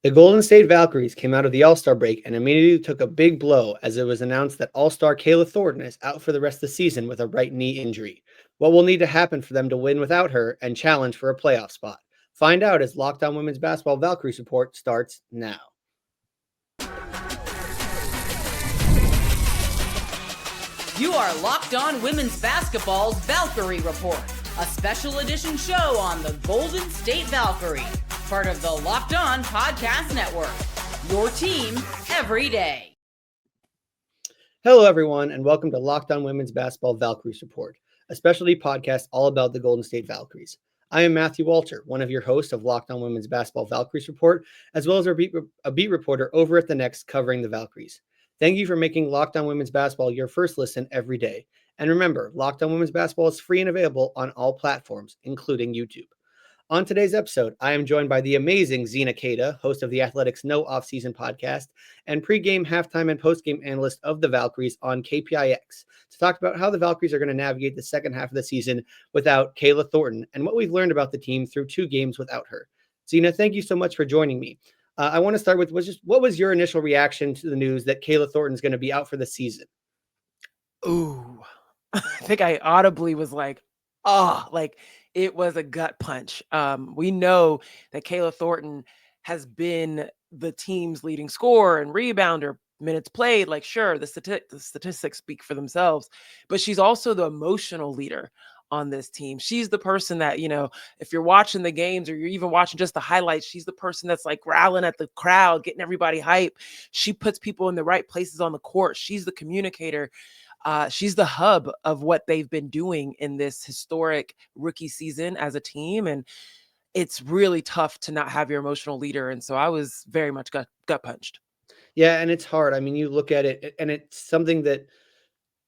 The Golden State Valkyries came out of the All-Star break and immediately took a big blow as it was announced that All-Star Kayla Thornton is out for the rest of the season with a right knee injury. What will need to happen for them to win without her and challenge for a playoff spot? Find out as Locked On Women's Basketball Valkyries report starts now. You are Locked On Women's Basketball's Valkyrie Report, a special edition show on the Golden State Valkyries, part of the Locked On Podcast Network. Your team every day. Hello, everyone, and welcome to Locked On Women's Basketball Valkyries Report, a specialty podcast all about the Golden State Valkyries. I am Matthew Walter, one of your hosts of Locked On Women's Basketball Valkyries Report, as well as a beat reporter over at The Next covering the Valkyries. Thank you for making Locked On Women's Basketball your first listen every day. And remember, Locked On Women's Basketball is free and available on all platforms, including YouTube. On today's episode, I am joined by the amazing Zena, host of the Athletics No Offseason podcast, and pregame, halftime, and postgame analyst of the Valkyries on KPIX, to talk about how the Valkyries are going to navigate the second half of the season without Kayla Thornton and what we've learned about the team through 2 games without her. Zena, thank you so much for joining me. I want to start with what was your initial reaction to the news that Kayla Thornton is going to be out for the season? Ooh, I think I audibly was like, oh, like it was a gut punch. We know that Kayla Thornton has been the team's leading scorer and rebounder, minutes played. Like, sure, the statistics speak for themselves, but she's also the emotional leader on this team. She's the person that, you know, if you're watching the games or you're even watching just the highlights, she's the person that's like growling at the crowd, getting everybody hype. She puts people in the right places on the court. She's the communicator. She's the hub of what they've been doing in this historic rookie season as a team. And it's really tough to not have your emotional leader. And so I was very much gut punched. Yeah, and it's hard. I mean, you look at it, and it's something that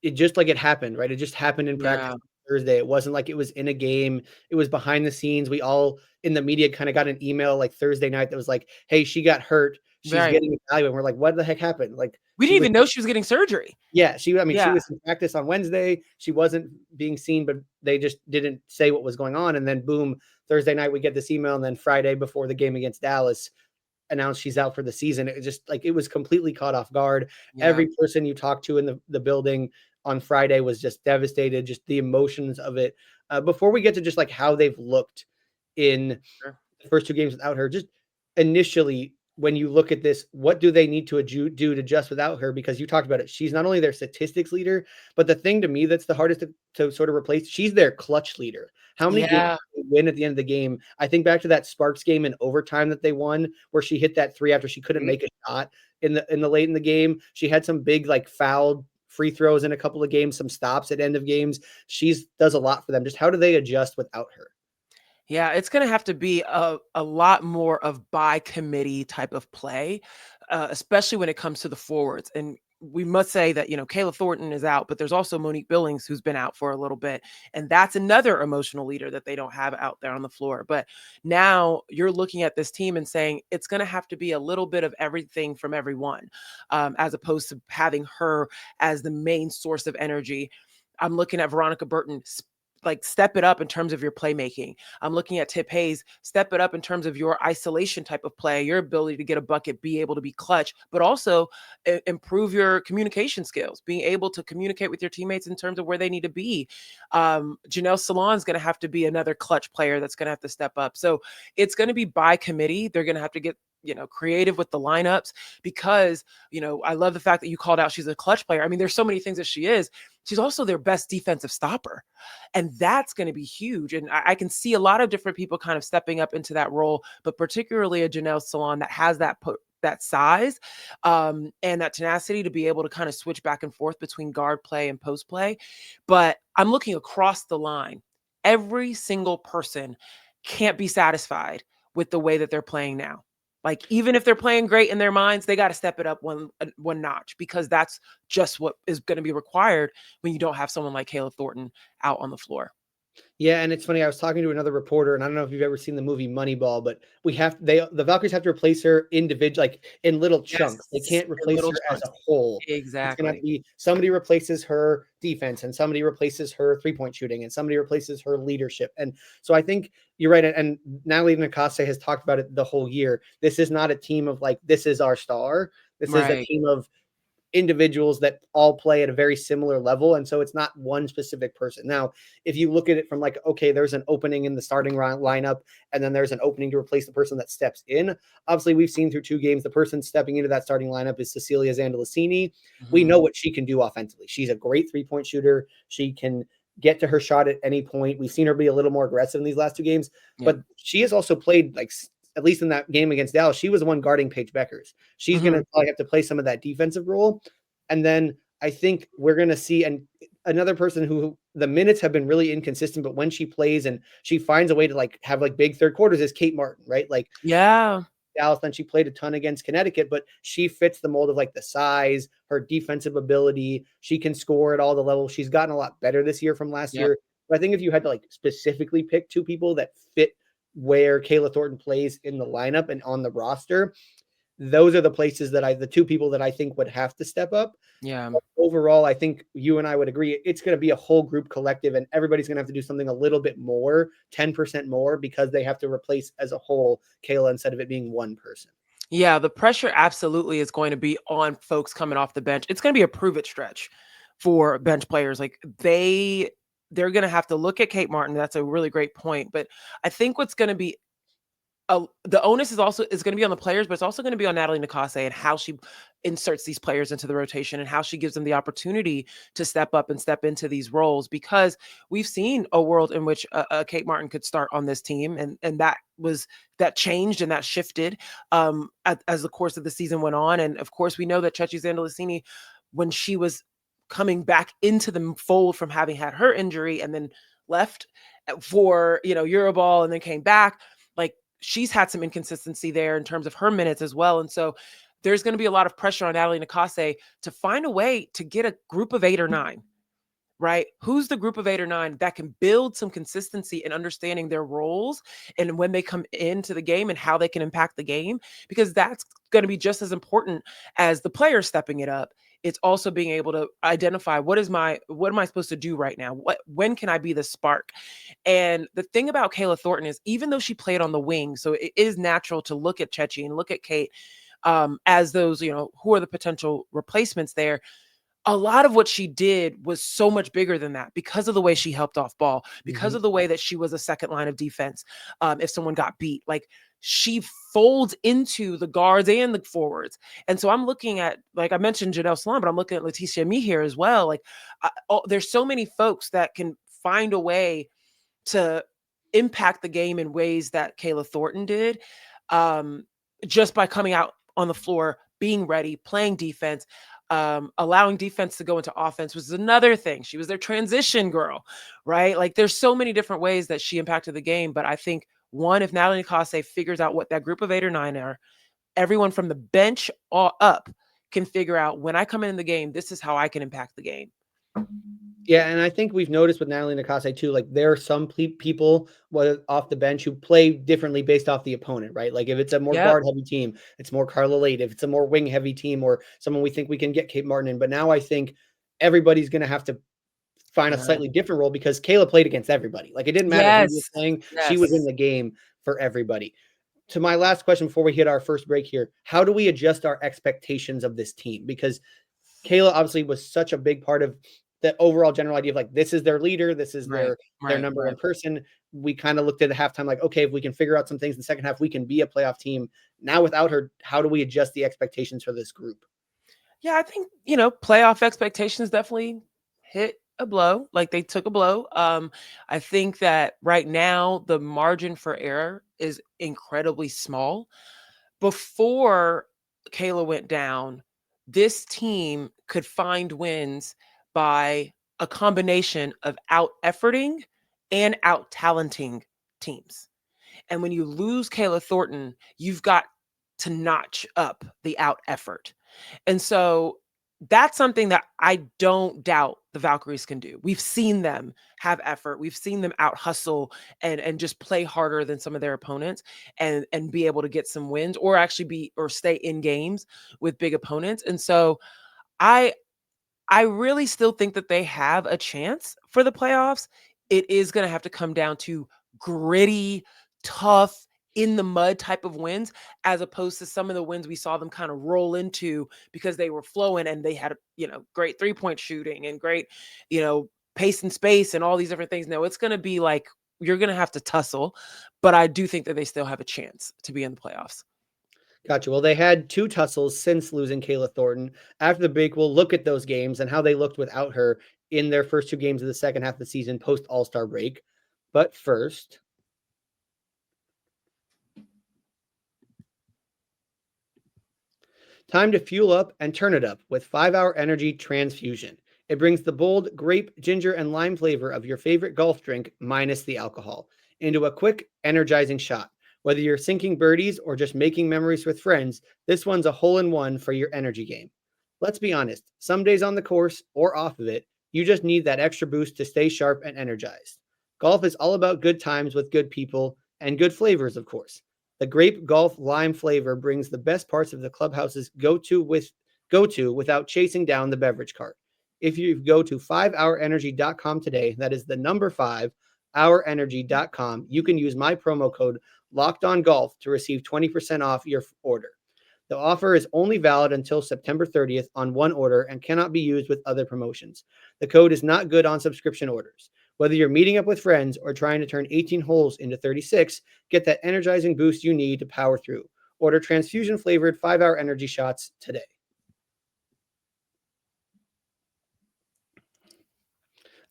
it just like it happened, right? It just happened in practice on Thursday. It wasn't like it was in a game. It was behind the scenes. We all in the media kind of got an email like Thursday night that was like, hey, she got hurt. She's getting evaluated. And we're like, what the heck happened? Like, we didn't even know she was getting surgery. Yeah, she was in practice on Wednesday. She wasn't being seen, but they just didn't say what was going on. And then boom, Thursday night we get this email, and then Friday before the game against Dallas announced she's out for the season. It was just like it was completely caught off guard. Yeah. Every person you talked to in the building on Friday was just devastated, just the emotions of it. Before we get to just like how they've looked in the first 2 games without her, just initially, when you look at this, what do they need to do to adjust without her? Because you talked about it. She's not only their statistics leader, but the thing to me that's the hardest to sort of replace, she's their clutch leader. How many games did they win at the end of the game? I think back to that Sparks game in overtime that they won, where she hit that 3 after she couldn't make a shot in the late in the game. She had some big like fouled free throws in a couple of games, some stops at end of games. She does a lot for them. Just how do they adjust without her? Yeah, it's going to have to be a lot more of by committee type of play, especially when it comes to the forwards. And we must say that, you know, Kayla Thornton is out, but there's also Monnique Billings who's been out for a little bit. And that's another emotional leader that they don't have out there on the floor. But now you're looking at this team and saying it's going to have to be a little bit of everything from everyone, as opposed to having her as the main source of energy. I'm looking at Veronica Burton, like step it up in terms of your playmaking. I'm looking at Tip Hayes, step it up in terms of your isolation type of play, your ability to get a bucket, be able to be clutch, but also improve your communication skills, being able to communicate with your teammates in terms of where they need to be. Janelle Salon's going to have to be another clutch player that's going to have to step up. So it's going to be by committee. They're going to have to get, you know, creative with the lineups, because, you know, I love the fact that you called out she's a clutch player. I mean, there's so many things that she is. She's also their best defensive stopper. And that's going to be huge. And I can see a lot of different people kind of stepping up into that role, but particularly a Janelle Salon that has that size and that tenacity to be able to kind of switch back and forth between guard play and post play. But I'm looking across the line. Every single person can't be satisfied with the way that they're playing now. Like, even if they're playing great in their minds, they got to step it up one notch, because that's just what is going to be required when you don't have someone like Kayla Thornton out on the floor. Yeah, and it's funny. I was talking to another reporter, and I don't know if you've ever seen the movie Moneyball, but the Valkyries have to replace her individual, like in little chunks. They Yes, can't in replace little her as a chunks. whole. It's gonna have to Exactly. be somebody replaces her defense, and somebody replaces her 3-point shooting, and somebody replaces her leadership. And so I think you're right. And Natalie Nakaste has talked about it the whole year. This is not a team of like this is our star. This is a Right. team of individuals that all play at a very similar level. And so it's not one specific person. Now, if you look at it from like, okay, there's an opening in the starting lineup, and then there's an opening to replace the person that steps in. Obviously, we've seen through 2 games, the person stepping into that starting lineup is Cecilia Zandalicini. We Mhm. know what she can do offensively. She's a great 3-point shooter. She can get to her shot at any point. We've seen her be a little more aggressive in these last 2 games, Yep. but she has also played like at least in that game against Dallas, she was the one guarding Paige Beckers. She's going Mhm. to probably have to play some of that defensive role. And then I think we're going to see another person who the minutes have been really inconsistent, but when she plays and she finds a way to like have like big third quarters is Kate Martin, right? Like Yeah. Dallas, then she played a ton against Connecticut, but she fits the mold of like the size, her defensive ability. She can score at all the levels. She's gotten a lot better this year from last Yep. year. But I think if you had to like specifically pick 2 people that fit where Kayla Thornton plays in the lineup and on the roster, those are the places that the 2 people that I think would have to step up. Yeah. But overall, I think you and I would agree it's going to be a whole group collective, and everybody's going to have to do something a little bit more, 10% more, because they have to replace as a whole Kayla instead of it being one person. Yeah, the pressure absolutely is going to be on folks coming off the bench. It's going to be a prove it stretch for bench players. Like they're going to have to look at Kate Martin. That's a really great point. But I think what's going to be the onus is going to be on the players, but it's also going to be on Natalie Nakaste and how she inserts these players into the rotation and how she gives them the opportunity to step up and step into these roles. Because we've seen a world in which Kate Martin could start on this team, and that changed and that shifted as the course of the season went on. And of course, we know that Chechi Zandalicini, when she was coming back into the fold from having had her injury and then left for Euroball and then came back, like she's had some inconsistency there in terms of her minutes as well. And so there's going to be a lot of pressure on Natalie Nakaste to find a way to get a group of 8 or 9, right? Who's the group of 8 or 9 that can build some consistency in understanding their roles and when they come into the game and how they can impact the game, because that's going to be just as important as the player stepping it up. It's also being able to identify what am I supposed to do right now? When can I be the spark? And the thing about Kayla Thornton is, even though she played on the wing, so it is natural to look at Chechi and look at Kate as those, who are the potential replacements there. A lot of what she did was so much bigger than that because of the way she helped off ball, because Mhm. of the way that she was a second line of defense. If someone got beat, like she folds into the guards and the forwards. And so I'm looking at, like I mentioned, Janelle Salon, but I'm looking at Leticia Me here as well. Like there's so many folks that can find a way to impact the game in ways that Kayla Thornton did, um, just by coming out on the floor, being ready, playing defense, allowing defense to go into offense was another thing. She was their transition girl, right? Like there's so many different ways that she impacted the game. But I think one, if Natalie Nakaste figures out what that group of 8 or 9 are, everyone from the bench up can figure out, when I come in the game, this is how I can impact the game. Yeah, and I think we've noticed with Natalie Nakaste too, like there are some people off the bench who play differently based off the opponent, right? Like if it's a more Yep. guard heavy team, it's more Carla Late. If it's a more wing heavy team or someone we think we can get Kate Martin in. But now I think everybody's going to have to find a Yeah. slightly different role because Kayla played against everybody. Like it didn't matter who was Yes. playing, she was in Yes. the game for everybody. To my last question before we hit our first break here, how do we adjust our expectations of this team? Because Kayla obviously was such a big part of the overall general idea of like, this is their leader, this is Right. their Right. number Right. one person. We kind of looked at the halftime like, okay, if we can figure out some things in the second half, we can be a playoff team. Now without her, how do we adjust the expectations for this group? Yeah, I think, playoff expectations definitely hit a blow. Like they took a blow. I think that right now the margin for error is incredibly small. Before Kayla went down, this team could find wins by a combination of out efforting and out talenting teams. And when you lose Kayla Thornton, you've got to notch up the out effort. And so that's something that I don't doubt the Valkyries can do. We've seen them have effort. We've seen them out hustle and just play harder than some of their opponents and be able to get some wins or actually stay in games with big opponents. And so I I really still think that they have a chance for the playoffs. It is going to have to come down to gritty, tough, in the mud type of wins, as opposed to some of the wins we saw them kind of roll into because they were flowing and they had, great 3-point shooting and great, pace and space and all these different things. No, it's going to be like you're going to have to tussle, but I do think that they still have a chance to be in the playoffs. Gotcha. Well, they had 2 tussles since losing Kayla Thornton. After the break, we'll look at those games and how they looked without her in their first 2 games of the second half of the season post All-Star break. But first, time to fuel up and turn it up with 5-Hour Energy Transfusion. It brings the bold grape, ginger, and lime flavor of your favorite golf drink, minus the alcohol, into a quick, energizing shot. Whether you're sinking birdies or just making memories with friends, this one's a hole-in-one for your energy game. Let's be honest, some days on the course or off of it, you just need that extra boost to stay sharp and energized. Golf is all about good times with good people and good flavors, of course. The grape golf lime flavor brings the best parts of the clubhouse's go-to without chasing down the beverage cart. If you go to 5hourenergy.com today, that is the number 5hourenergy.com, you can use my promo code LOCKEDONGolf to receive 20% off your order. The offer is only valid until September 30th on one order and cannot be used with other promotions. The code is not good on subscription orders. Whether you're meeting up with friends or trying to turn 18 holes into 36, get that energizing boost you need to power through. Order transfusion-flavored 5-Hour Energy shots today.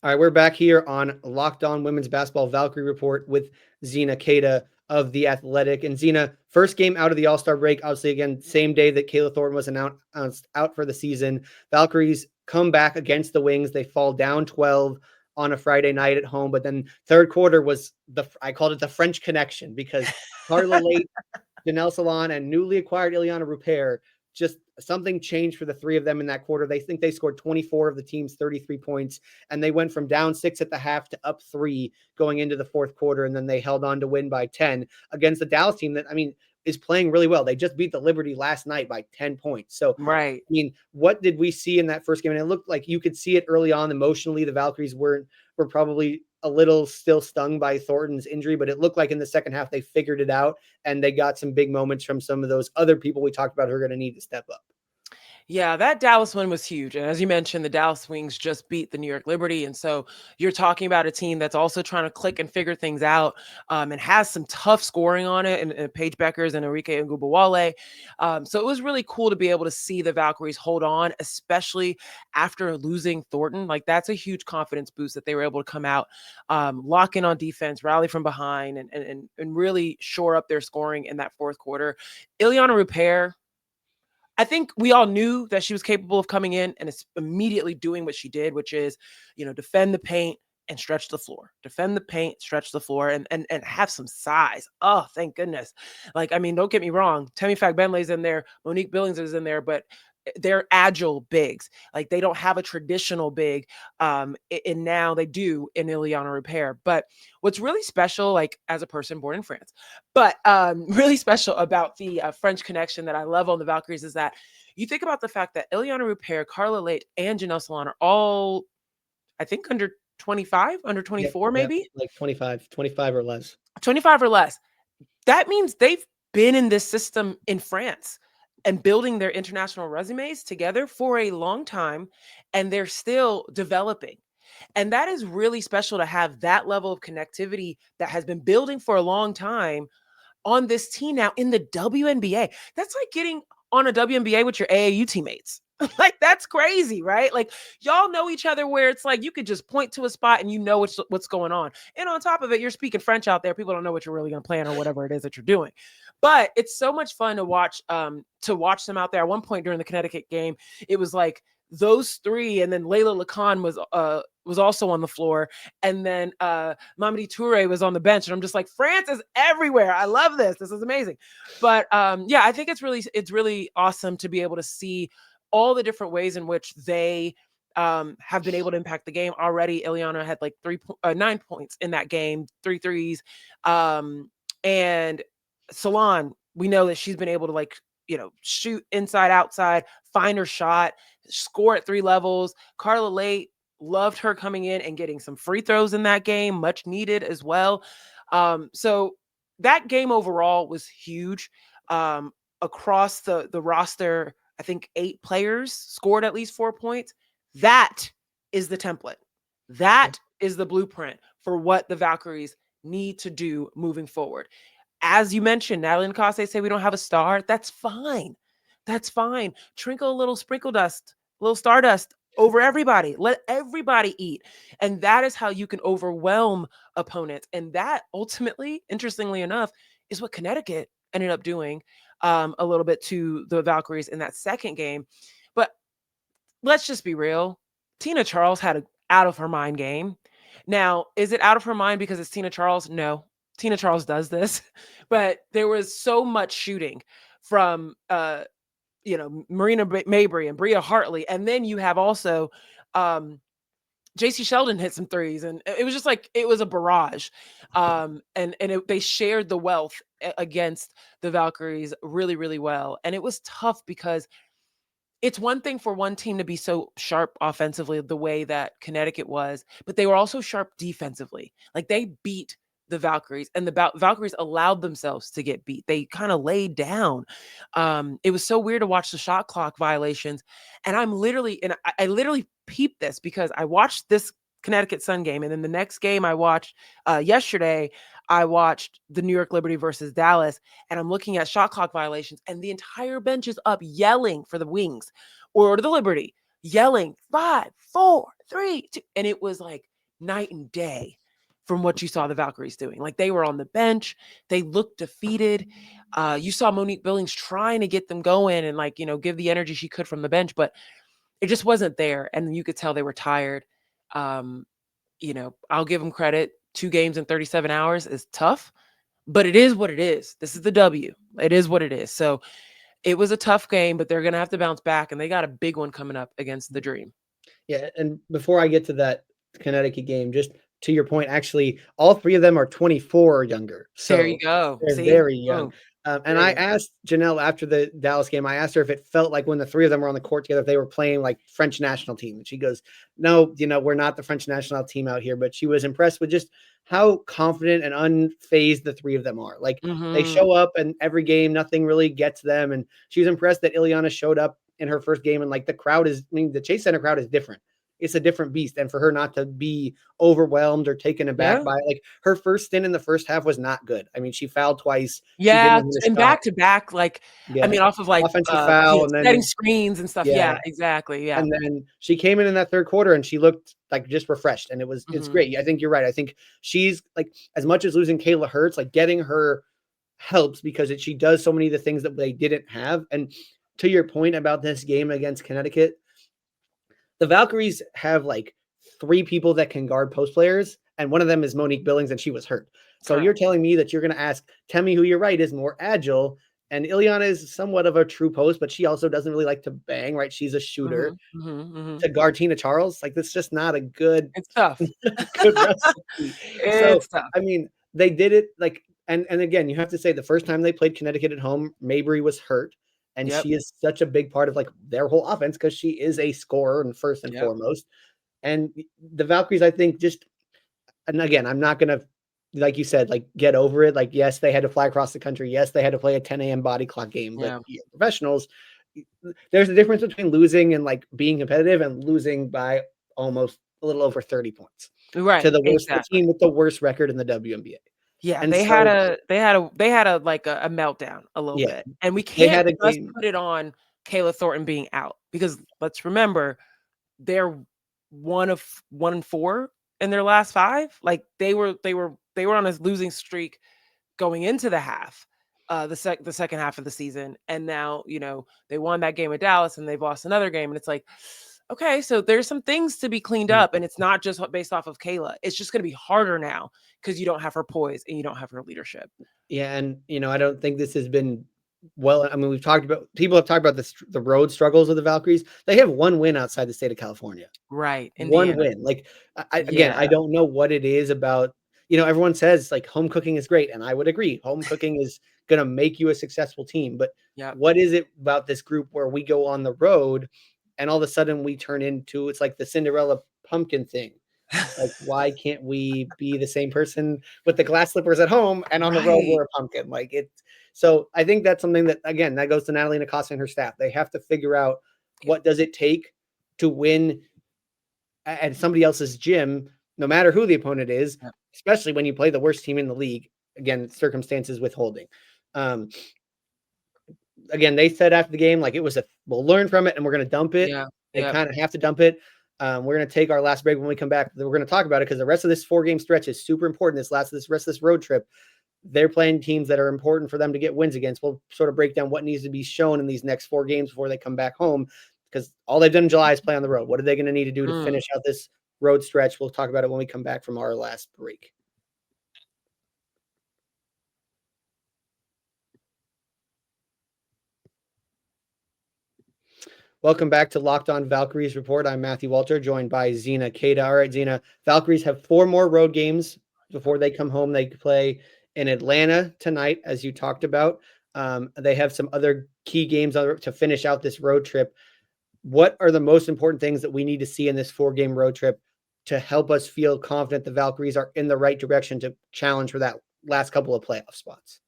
All right, we're back here on Locked On Women's Basketball Valkyrie Report with Zena, Keita of The Athletic. And Zena, first game out of the All-Star break, obviously, again, same day that Kayla Thornton was announced out for the season. Valkyries come back against the Wings. They fall down 12 on a Friday night at home. But then third quarter was I called it the French connection, because Carla Late, Janelle Salon, and newly acquired Ileana Rupert, just something changed for the 3 of them in that quarter. They think they scored 24 of the team's 33 points, and they went from down 6 at the half to up 3 going into the fourth quarter. And then they held on to win by 10 against the Dallas team that, is playing really well. They just beat the Liberty last night by 10 points. So, right. What did we see in that first game? And it looked like you could see it early on. Emotionally, the Valkyries were probably a little still stung by Thornton's injury, but it looked like in the second half, they figured it out and they got some big moments from some of those other people we talked about who are going to need to step up. Yeah, that Dallas win was huge. And as you mentioned, the Dallas Wings just beat the New York Liberty. And so you're talking about a team that's also trying to click and figure things out, and has some tough scoring on it, and Paige Beckers and Enrique Ngubawale. So it was really cool to be able to see the Valkyries hold on, especially after losing Thornton. Like, that's a huge confidence boost that they were able to come out, lock in on defense, rally from behind, and really shore up their scoring in that fourth quarter. Ileana Rupert, I think we all knew that she was capable of coming in and immediately doing what she did, which is, defend the paint and stretch the floor. Defend the paint, stretch the floor, and have some size. Oh, thank goodness. Don't get me wrong. Temi Fagbenle's in there. Monnique Billings is in there, but they're agile bigs. Like, they don't have a traditional big, and now they do in Ileana Rupert. But what's really special, like, as a person born in France, but really special about the French connection that I love on the Valkyries is that you think about the fact that Ileana Rupert, Carla Late, and Janelle Salon are all, I think, under 25, under 24, maybe? Like 25 or less. 25 or less. That means they've been in this system in France and building their international resumes together for a long time, and they're still developing. And that is really special to have that level of connectivity that has been building for a long time on this team now in the WNBA. That's like getting on a WNBA with your AAU teammates. Like, that's crazy, right? Like, y'all know each other where it's like you could just point to a spot and you know what's going on. And on top of it, you're speaking French out there. People don't know what you're really going to plan or whatever it is that you're doing. But it's so much fun to watch them out there. At one point during the Connecticut game, it was like those 3, and then Layla Lacan was also on the floor, and then Mamadi Toure was on the bench. And I'm just like, France is everywhere. I love this. This is amazing. But I think it's really awesome to be able to see all the different ways in which they have been able to impact the game already. Ileana had like 9 points in that game, 3 threes. And Salon, we know that she's been able to like, shoot inside, outside, find her shot, score at 3 levels. Carla Late, loved her coming in and getting some free throws in that game, much needed as well. So that game overall was huge. Across the roster, I think 8 players scored at least 4 points. That is the template. That is the blueprint for what the Valkyries need to do moving forward. As you mentioned, Natalie and Coste say we don't have a star. That's fine. That's fine. Trinkle a little sprinkle dust, a little stardust over everybody. Let everybody eat. And that is how you can overwhelm opponents. And that ultimately, interestingly enough, is what Connecticut ended up doing a little bit to the Valkyries in that second game. But let's just be real. Tina Charles had an out of her mind game. Now, is it out of her mind because it's Tina Charles? No. Tina Charles does this, but there was so much shooting from Marina Mabry and Bria Hartley, and then you have also JC Sheldon hit some threes, and it was just like it was a barrage. They shared the wealth against the Valkyries really, really well, and it was tough because it's one thing for one team to be so sharp offensively the way that Connecticut was, but they were also sharp defensively. Like they beat the Valkyries, and the Valkyries allowed themselves to get beat. They kind of laid down. It was so weird to watch the shot clock violations. And I literally peeped this because I watched this Connecticut Sun game. And then the next game I watched yesterday, I watched the New York Liberty versus Dallas, and I'm looking at shot clock violations, and the entire bench is up yelling for the Wings or the Liberty, yelling 5, 4, 3, 2. And it was like night and day from what you saw the Valkyries doing. Like they were on the bench. They looked defeated. You saw Monnique Billings trying to get them going and give the energy she could from the bench, but it just wasn't there. And you could tell they were tired. I'll give them credit. 2 games in 37 hours is tough, but it is what it is. This is the W. It is what it is. So it was a tough game, but they're going to have to bounce back, and they got a big one coming up against the Dream. Yeah. And before I get to that Connecticut game, just to your point, actually, all 3 of them are 24 or younger. So there you go. They're very young. And I asked Janelle after the Dallas game, I asked her if it felt like when the 3 of them were on the court together, if they were playing like French national team. And she goes, no, we're not the French national team out here. But she was impressed with just how confident and unfazed the 3 of them are. Like they show up and every game, nothing really gets them. And she was impressed that Ileana showed up in her first game. And like the crowd the Chase Center crowd is different. It's a different beast. And for her not to be overwhelmed or taken aback by like her first stint in the first half was not good. I mean, she fouled twice. Yeah. And back to back, off of like offensive foul and then setting screens and stuff. Yeah, exactly. Yeah. And then she came in that third quarter and she looked like just refreshed. And it's great. I think you're right. I think she's like, as much as losing Kayla hurts, like getting her helps because she does so many of the things that they didn't have. And to your point about this game against Connecticut, the Valkyries have like 3 people that can guard post players, and one of them is Monnique Billings, and she was hurt. So you're telling me that you're going to tell me who you're right is more agile, and Ileana is somewhat of a true post, but she also doesn't really like to bang, right? She's a shooter. To guard Tina Charles, like that's just not a good. It's tough. Good recipe. It's tough. I mean, they did it like, and again, you have to say the first time they played Connecticut at home, Mabry was hurt. And she is such a big part of like their whole offense because she is a scorer and first and foremost. And the Valkyries, I think and again, I'm not going to, like you said, like get over it. Like, yes, they had to fly across the country. Yes, they had to play a 10 a.m. body clock game, but professionals, there's a difference between losing and like being competitive and losing by almost a little over 30 points. Right. To the worst team with the worst record in the WNBA. Yeah, and they had a meltdown a little bit, and we can't just put it on Kayla Thornton being out because let's remember they're 1-4 in their last 5. Like they were on a losing streak going into the half, the second half of the season, and now they won that game at Dallas and they've lost another game, and it's like, okay, so there's some things to be cleaned up, and it's not just based off of Kayla. It's just going to be harder now because you don't have her poise and you don't have her leadership. Yeah, and I don't think this has been well, I mean, people have talked about the road struggles of the Valkyries. They have one win outside the state of California. Right. One Indiana. win. Like, again, I Yeah. don't know what it is about, everyone says like home cooking is great. And I would agree. Home cooking is going to make you a successful team. But Yeah. what is it about this group where we go on the road and all of a sudden we turn into, it's like the Cinderella pumpkin thing. Like, why can't we be the same person with the glass slippers at home and on the road Right. we're a pumpkin? Like so I think that's something that, again, that goes to Natalie Nakasa and her staff. They have to figure out what does it take to win at somebody else's gym, no matter who the opponent is, Yep. especially when you play the worst team in the league. Again, circumstances withholding. Again, they said after the game, like, we'll learn from it and we're going to dump it. Yeah. They Yep. kind of have to dump it. We're going to take our last break. When we come back, we're going to talk about it because the rest of this 4-game stretch is super important. Rest of this road trip, they're playing teams that are important for them to get wins against. We'll sort of break down what needs to be shown in these next 4 games before they come back home, because all they've done in July is play on the road. What are they going to need to do to finish out this road stretch? We'll talk about it when we come back from our last break. Welcome back to Locked On Valkyries Report. I'm Matthew Walter, joined by Zena, Keita. All right, Zena, Valkyries have 4 more road games before they come home. They play in Atlanta tonight, as you talked about. They have some other key games to finish out this road trip. What are the most important things that we need to see in this 4-game road trip to help us feel confident the Valkyries are in the right direction to challenge for that last couple of playoff spots?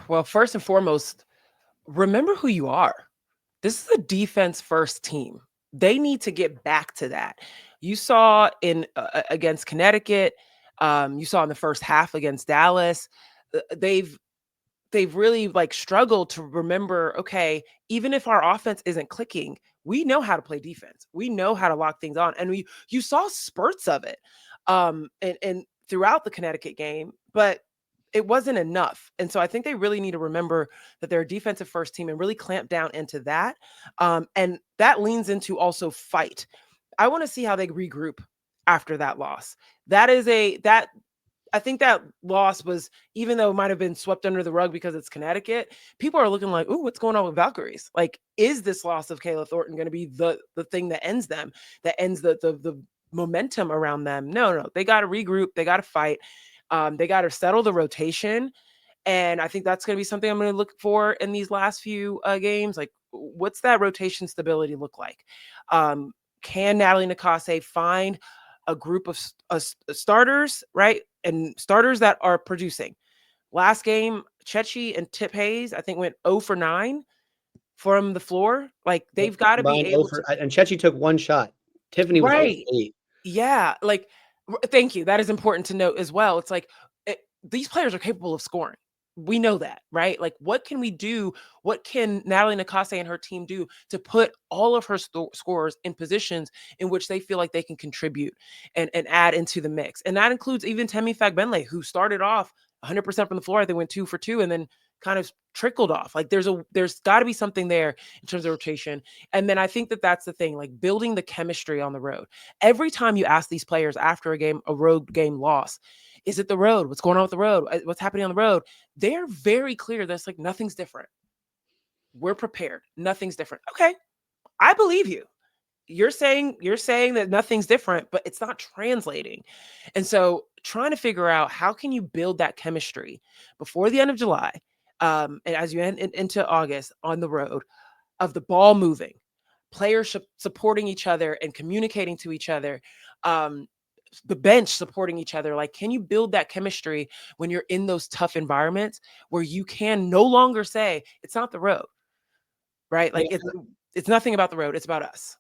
Well, first and foremost, remember who you are. This is a defense first team. They need to get back to that. You saw against Connecticut. You saw in the first half against Dallas. They've really struggled to remember, okay, even if our offense isn't clicking, we know how to play defense. We know how to lock things on. And you saw spurts of it and throughout the Connecticut game, but it wasn't enough. And so I think they really need to remember that they're a defensive first team and really clamp down into that. And that leans into also fight. I want to see how they regroup after that loss. I think that loss was, even though it might have been swept under the rug because it's Connecticut, people are looking like, ooh, what's going on with Valkyries? Like, is this loss of Kayla Thornton going to be the thing that ends them, that ends the momentum around them? No. They got to regroup. They got to fight. They got to settle the rotation. And I think that's going to be something I'm going to look for in these last few games. Like, what's that rotation stability look like? Can Natalie Nakase find a group of starters, right? And starters that are producing. Last game, Chechi and Tip Hayes, I think, went 0 for 9 from the floor. Like, they've got to be able to. And Chechi took 1 shot. Tiffany was 0 for 8. Yeah. Like, thank you. That is important to note as well. It's like, these players are capable of scoring. We know that, right? Like, what can we do? What can Natalie Nakase and her team do to put all of her scorers in positions in which they feel like they can contribute and add into the mix? And that includes even Temi Fagbenle, who started off 100% from the floor. They went 2 for 2 and then kind of trickled off. Like, there's got to be something there in terms of rotation. And then I think that's the thing, like building the chemistry on the road. Every time you ask these players after a road game loss, is it the road? What's going on with the road? What's happening on the road? They're very clear. That's like, nothing's different. We're prepared. Nothing's different. Okay. I believe you. You're saying that nothing's different, but it's not translating. And so trying to figure out how can you build that chemistry before the end of July, and as you end into August on the road, of the ball moving, players supporting each other and communicating to each other, the bench supporting each other. Like, can you build that chemistry when you're in those tough environments where you can no longer say it's not the road, right? Like, it's nothing about the road. It's about us.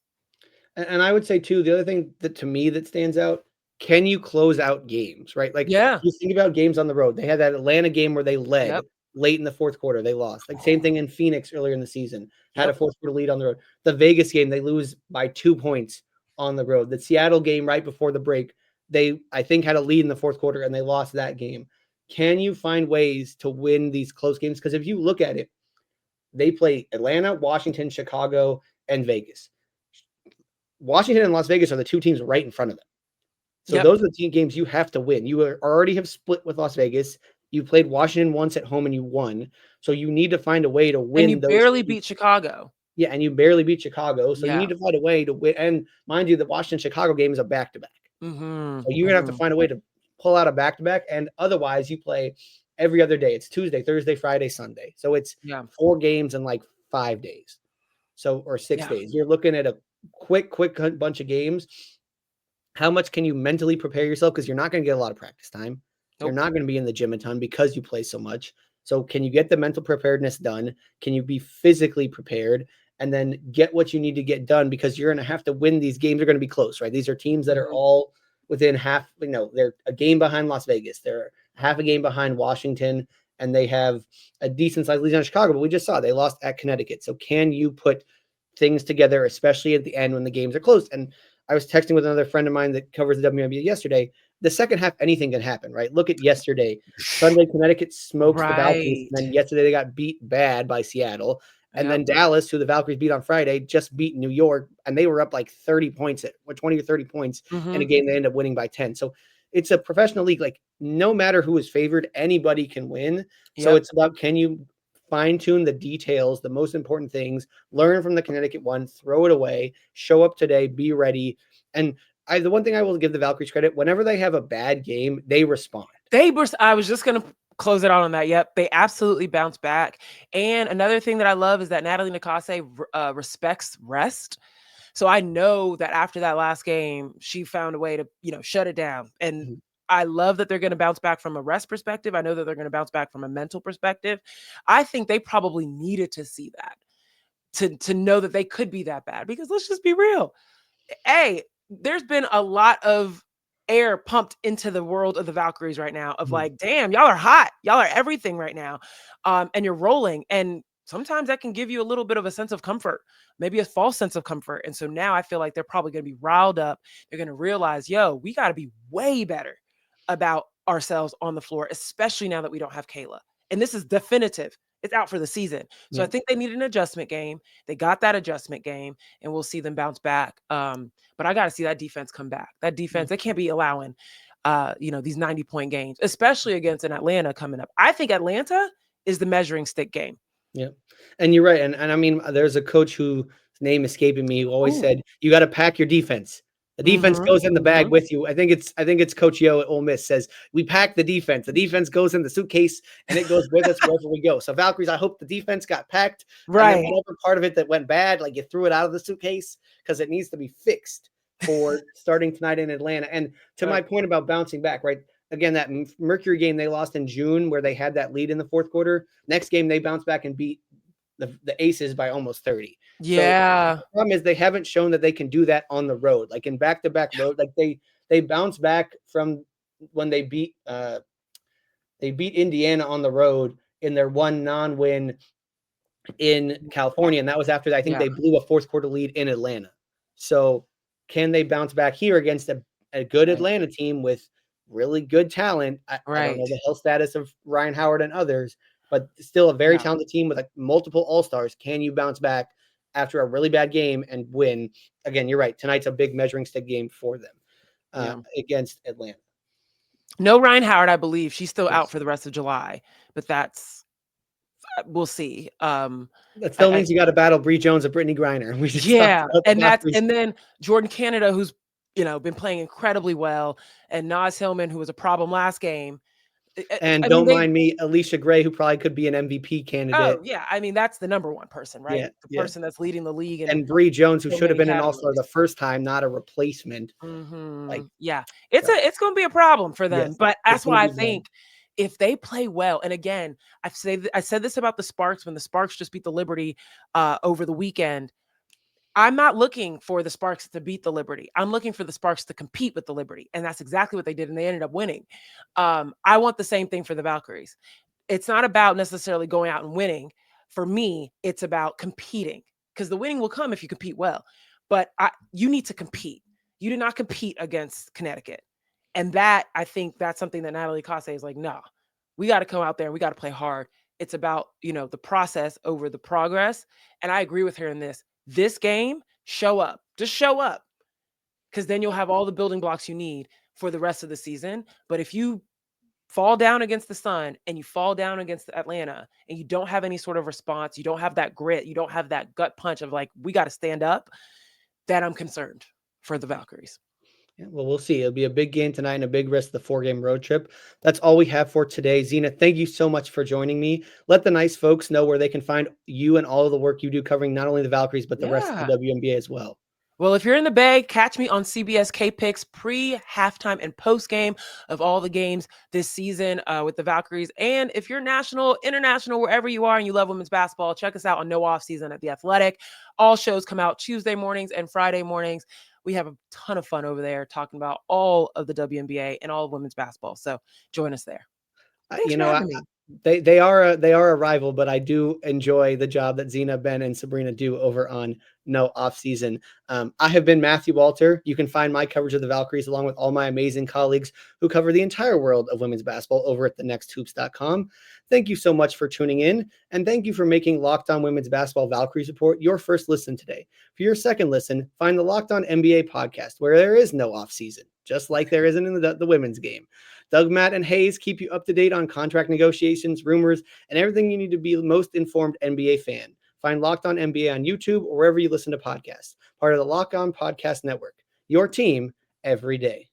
And I would say too, the other thing that to me that stands out, can you close out games, right? Like, Yeah. you think about games on the road. They had that Atlanta game where they led late in the 4th quarter. They lost. Like, same thing in Phoenix earlier in the season. Had a 4th quarter lead on the road. The Vegas game, they lose by 2 points on the road. The Seattle game right before the break, they, I think, had a lead in the 4th quarter and they lost that game. Can you find ways to win these close games? Because if you look at it, they play Atlanta, Washington, Chicago, and Vegas. Washington and Las Vegas are the 2 teams right in front of them. So those are the team games you have to win. You already have split with Las Vegas. You played Washington once at home and you won. So you need to find a way to And win you those barely games. beat Chicago. Yeah, and you barely beat Chicago. So you Yeah. need to find a way to win. And mind you, the Washington-Chicago game is a back-to-back. Mm-hmm. So you're gonna have to find a way to pull out a back-to-back, and otherwise you play every other day. It's Tuesday, Thursday, Friday, Sunday. So it's Yeah. 4 games in like 5 days. So or 6 Yeah. days. You're looking at a quick bunch of games. How much can you mentally prepare yourself? Because you're not going to get a lot of practice time. You're Nope. not going to be in the gym a ton because you play so much. So can you get the mental preparedness done? Can you be physically prepared and then get what you need to get done? Because you're going to have to win these games. They're going to be close, right? These are teams that are Mhm. all within half, they're a game behind Las Vegas. They're half a game behind Washington, and they have a decent sized lead on Chicago. But we just saw they lost at Connecticut. So can you put things together, especially at the end when the games are close? And I was texting with another friend of mine that covers the WNBA yesterday. The second half, anything can happen, right? Look at yesterday. Sunday, Connecticut smokes the Valkyries. Right. And then yesterday, they got beat bad by Seattle. And then Yep. Dallas, who the Valkyries beat on Friday, just beat New York. And they were up like 30 points, 20 or 30 points in a Mhm. game they ended up winning by 10. So it's a professional league. Like, no matter who is favored, anybody can win. So Yep. it's about, can you fine tune the details, the most important things, learn from the Connecticut one, throw it away, show up today, be ready. And the one thing I will give the Valkyries credit, whenever they have a bad game, they respond. I was just going to close it out on that. Yep. They absolutely bounce back. And another thing that I love is that Natalie Nakase respects rest. So I know that after that last game, she found a way to, shut it down. And Mm-hmm. I love that they're going to bounce back from a rest perspective. I know that they're going to bounce back from a mental perspective. I think they probably needed to see that to know that they could be that bad, because let's just be real. Hey, there's been a lot of air pumped into the world of the Valkyries right now of like, damn, y'all are hot. Y'all are everything right now. And you're rolling. And sometimes that can give you a little bit of a sense of comfort, maybe a false sense of comfort. And so now I feel like they're probably going to be riled up. They're going to realize, yo, we got to be way better about ourselves on the floor, especially now that we don't have Kayla. And this is definitive. It's out for the season. So I think they need an adjustment game. They got that adjustment game, and we'll see them bounce back. But I got to see that defense come back. That defense, they can't be allowing, these 90-point games, especially against an Atlanta coming up. I think Atlanta is the measuring stick game. Yeah. And you're right. And I mean, there's a coach whose name escaping me who always said, you got to pack your defense. The defense goes in the bag with you. I think it's Coach Yo at Ole Miss says, we pack the defense. The defense goes in the suitcase and it goes with us wherever we go. So Valkyries, I hope the defense got packed. Right. And then whatever part of it that went bad, like you threw it out of the suitcase because it needs to be fixed for starting tonight in Atlanta. And to my point about bouncing back, right? Again, that Mercury game they lost in June where they had that lead in the fourth quarter. Next game, they bounced back and beat the Aces by almost 30. Yeah. So the problem is they haven't shown that they can do that on the road, like in back-to-back road. Like they bounce back from when they beat Indiana on the road in their one non-win in California, and that was after I think they blew a fourth quarter lead in Atlanta. So can they bounce back here against a good Atlanta team with really good talent? I don't know the health status of Ryan Howard and others, but still a very talented team with like multiple all-stars. Can you bounce back after a really bad game and win? Again, you're right. Tonight's a big measuring stick game for them against Atlanta. No Ryan Howard, I believe. She's still out for the rest of July, but we'll see. That still means you got to battle Bree Jones and Brittany Griner. And then Jordan Canada, who's been playing incredibly well, and Naz Hillman, who was a problem last game. And mind me, Alicia Gray, who probably could be an MVP candidate. Oh, yeah. I mean, that's the number one person, right? Yeah, the person that's leading the league. And Bree Jones, who should have been an all-star the first time, not a replacement. It's going to be a problem for them. Yes, but that's why I think if they play well, and again, I said this about the Sparks when the Sparks just beat the Liberty over the weekend. I'm not looking for the Sparks to beat the Liberty. I'm looking for the Sparks to compete with the Liberty. And that's exactly what they did. And they ended up winning. I want the same thing for the Valkyries. It's not about necessarily going out and winning. For me, it's about competing, because the winning will come if you compete well. But you need to compete. You did not compete against Connecticut. And I think that's something that Natalie Cosse is like, no, we got to come out there and we got to play hard. It's about, the process over the progress. And I agree with her in this. This game, show up. Just show up, because then you'll have all the building blocks you need for the rest of the season. But if you fall down against the Sun and you fall down against Atlanta and you don't have any sort of response, you don't have that grit, you don't have that gut punch of like, we got to stand up, then I'm concerned for the Valkyries. Yeah, well, we'll see. It'll be a big game tonight and a big rest of the 4-game road trip. That's all we have for today. Zena, thank you so much for joining me. Let the nice folks know where they can find you and all of the work you do covering not only the Valkyries, but the rest of the WNBA as well. Well, if you're in the Bay, catch me on CBS KPIX pre-halftime and post-game of all the games this season with the Valkyries. And if you're national, international, wherever you are and you love women's basketball, check us out on No Off Season at The Athletic. All shows come out Tuesday mornings and Friday mornings. We have a ton of fun over there talking about all of the WNBA and all of women's basketball. So join us there. Thanks for having me. They are a rival, but I do enjoy the job that Zena, Ben, and Sabrina do over on No Off Season. I have been Matthew Walter. You can find my coverage of the Valkyries along with all my amazing colleagues who cover the entire world of women's basketball over at thenexthoops.com. Thank you so much for tuning in, and thank you for making Locked On Women's Basketball Valkyries Report your first listen today. For your second listen, find the Locked On NBA podcast, where there is no off season, just like there isn't in the women's game. Doug, Matt, and Hayes keep you up to date on contract negotiations, rumors, and everything you need to be the most informed NBA fan. Find Locked On NBA on YouTube or wherever you listen to podcasts. Part of the Locked On Podcast Network. Your team every day.